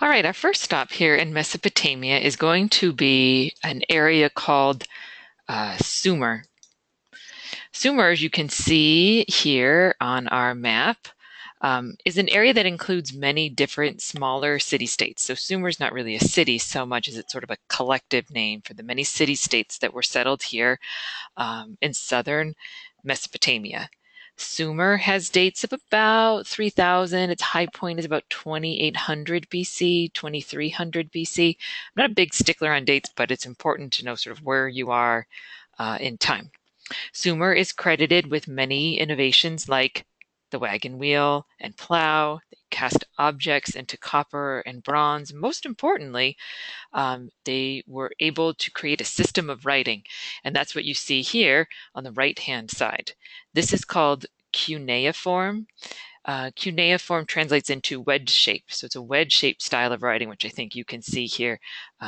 All right, our first stop here in Mesopotamia is going to be an area called Sumer. Sumer, as you can see here on our map, is an area that includes many different smaller city-states. So Sumer is not really a city so much as it's sort of a collective name for the many city-states that were settled here in southern Mesopotamia. Sumer has dates of about 3000. Its high point is about 2800 BC, 2300 BC. I'm not a big stickler on dates, but it's important to know sort of where you are in time. Sumer is credited with many innovations like the wagon wheel and plow. They cast objects into copper and bronze. Most importantly, they were able to create a system of writing. And that's what you see here on the right-hand side. This is called cuneiform. Cuneiform translates into wedge shape. So it's a wedge shaped style of writing, which I think you can see here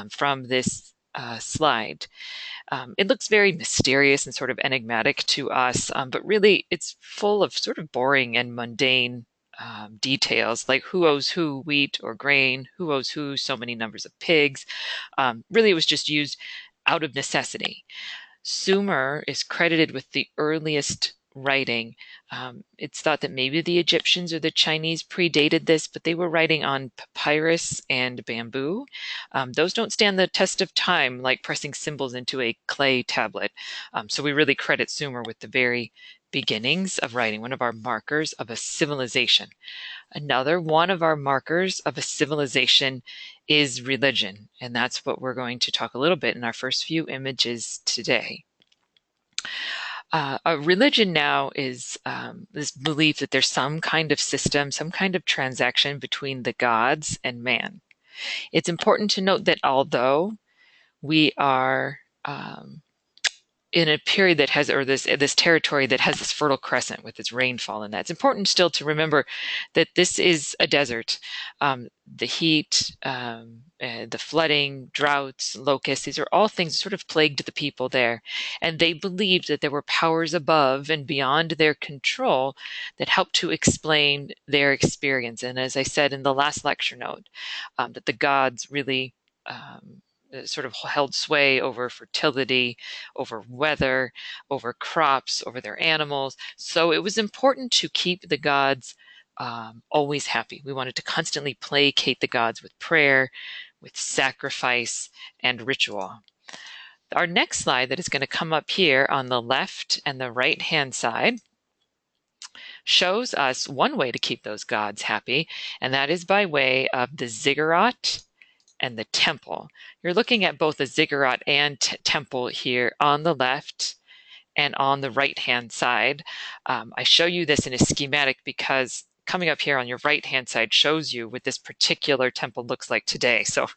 from this slide. It looks very mysterious and sort of enigmatic to us, but really it's full of sort of boring and mundane details like who owes who wheat or grain, who owes who so many numbers of pigs. Really, it was just used out of necessity. Sumer is credited with the earliest writing. It's thought that maybe the Egyptians or the Chinese predated this, but they were writing on papyrus and bamboo. Those don't stand the test of time like pressing symbols into a clay tablet. So we really credit Sumer with the very beginnings of writing, one of our markers of a civilization. Another one of our markers of a civilization is religion, and that's what we're going to talk a little bit in our first few images today. A religion now is this belief that there's some kind of system, some kind of transaction between the gods and man. It's important to note that although we are in a period that has, or this territory that has this fertile crescent with its rainfall and that, it's important still to remember that this is a desert. The heat, the flooding, droughts, locusts, these are all things that sort of plagued the people there. And they believed that there were powers above and beyond their control that helped to explain their experience. And as I said in the last lecture note, that the gods really sort of held sway over fertility, over weather, over crops, over their animals. So it was important to keep the gods always happy. We wanted to constantly placate the gods with prayer, with sacrifice, and ritual. Our next slide that is going to come up here on the left and the right-hand side shows us one way to keep those gods happy, and that is by way of the ziggurat and the temple. You're looking at both the ziggurat and temple here on the left and on the right-hand side. I show you this in a schematic because coming up here on your right-hand side shows you what this particular temple looks like today. So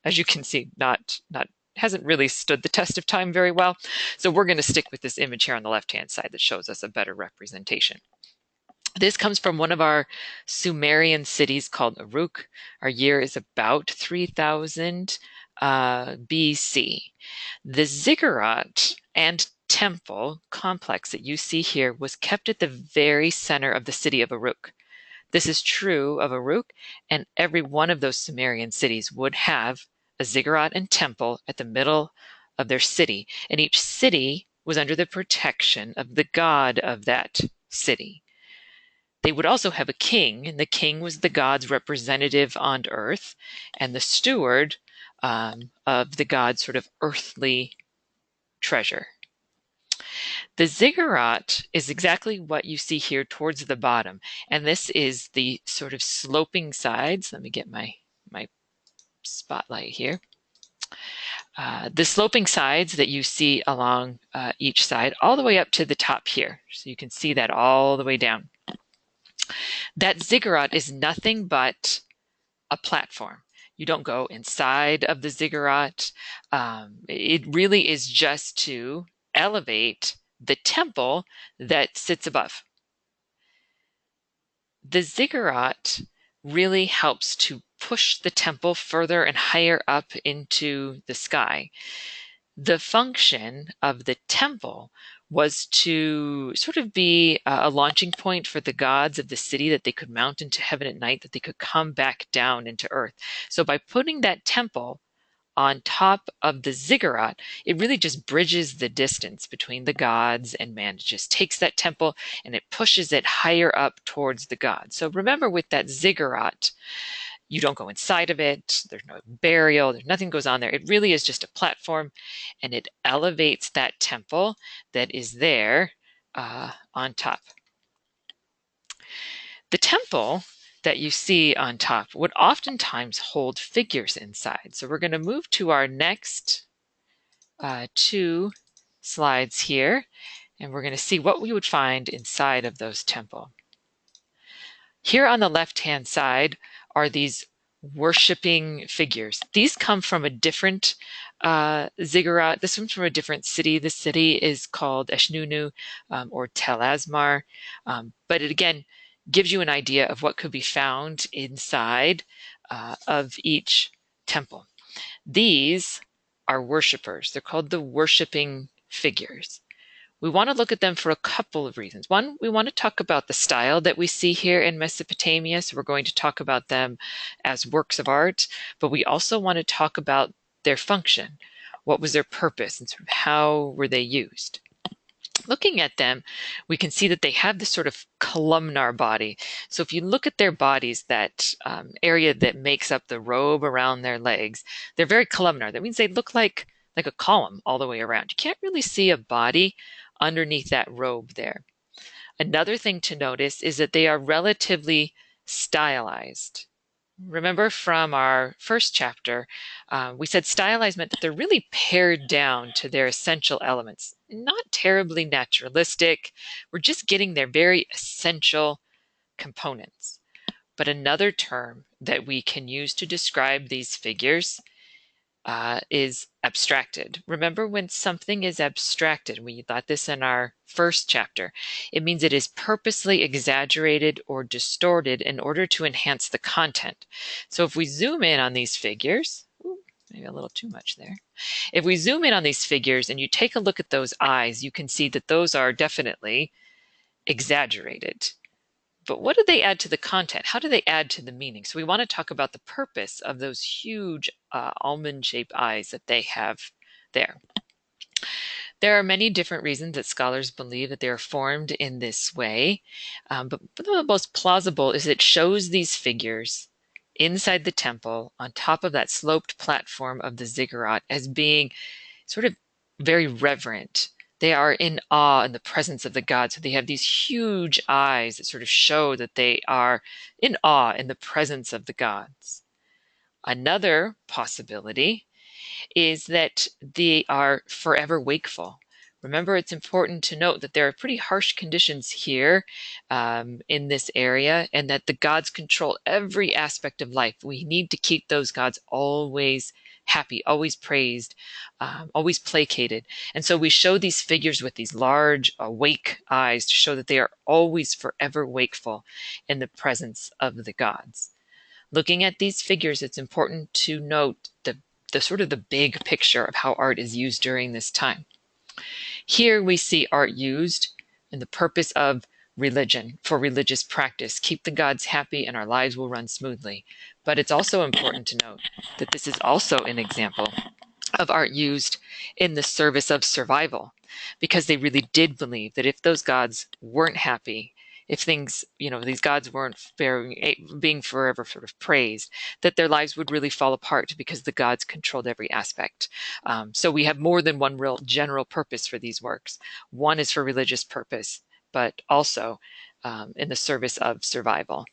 as you can see, hasn't really stood the test of time very well. So we're going to stick with this image here on the left-hand side that shows us a better representation. This comes from one of our Sumerian cities called Uruk. Our year is about 3000 BC. The ziggurat and temple complex that you see here was kept at the very center of the city of Uruk. This is true of Uruk, and every one of those Sumerian cities would have a ziggurat and temple at the middle of their city, and each city was under the protection of the god of that city. They would also have a king, and the king was the god's representative on earth and the steward of the god's sort of earthly treasure. The ziggurat is exactly what you see here towards the bottom, and this is the sort of sloping sides. Let me get my spotlight here. The sloping sides that you see along each side all the way up to the top here. So you can see that all the way down. That ziggurat is nothing but a platform. You don't go inside of the ziggurat. It really is just to elevate the temple that sits above. The ziggurat really helps to push the temple further and higher up into the sky. The function of the temple was to sort of be a launching point for the gods of the city, that they could mount into heaven at night, that they could come back down into earth. So by putting that temple on top of the ziggurat, it really just bridges the distance between the gods and man. It just takes that temple and it pushes it higher up towards the gods. So remember, with that ziggurat, you don't go inside of it. There's no burial. There's nothing goes on there. It really is just a platform, and it elevates that temple that is there on top. The temple that you see on top would oftentimes hold figures inside. So we're going to move to our next two slides here, and we're going to see what we would find inside of those temple. Here on the left-hand side are these worshiping figures. These come from a different ziggurat. This one's from a different city. The city is called Eshnunu or Tel Asmar, but it again gives you an idea of what could be found inside of each temple. These are worshipers. They're called the worshiping figures. We want to look at them for a couple of reasons. One, we want to talk about the style that we see here in Mesopotamia. So we're going to talk about them as works of art, but we also want to talk about their function. What was their purpose, and sort of how were they used? Looking at them, we can see that they have this sort of columnar body. So if you look at their bodies, that area that makes up the robe around their legs, they're very columnar. That means they look like a column all the way around. You can't really see a body underneath that robe there. Another thing to notice is that they are relatively stylized. Remember from our first chapter, we said stylized meant that they're really pared down to their essential elements. Not terribly naturalistic. We're just getting their very essential components. But another term that we can use to describe these figures is abstracted. Remember, when something is abstracted, we thought this in our first chapter, it means it is purposely exaggerated or distorted in order to enhance the content. So if we zoom in on these figures, maybe a little too much there. If we zoom in on these figures and you take a look at those eyes, you can see that those are definitely exaggerated. But what do they add to the content? How do they add to the meaning? So we want to talk about the purpose of those huge almond-shaped eyes that they have there. There are many different reasons that scholars believe that they are formed in this way, but the most plausible is it shows these figures inside the temple on top of that sloped platform of the ziggurat as being sort of very reverent. They are in awe in the presence of the gods. So they have these huge eyes that sort of show that they are in awe in the presence of the gods. Another possibility is that they are forever wakeful. Remember, it's important to note that there are pretty harsh conditions here in this area, and that the gods control every aspect of life. We need to keep those gods always happy, always praised, always placated. And so we show these figures with these large, awake eyes to show that they are always forever wakeful in the presence of the gods. Looking at these figures, it's important to note the sort of the big picture of how art is used during this time. Here we see art used in the purpose of religion, for religious practice. Keep the gods happy and our lives will run smoothly. But it's also important to note that this is also an example of art used in the service of survival, because they really did believe that if those gods weren't happy, if things, these gods weren't being forever sort of praised, that their lives would really fall apart because the gods controlled every aspect. So we have more than one real general purpose for these works. One is for religious purpose, but also in the service of survival.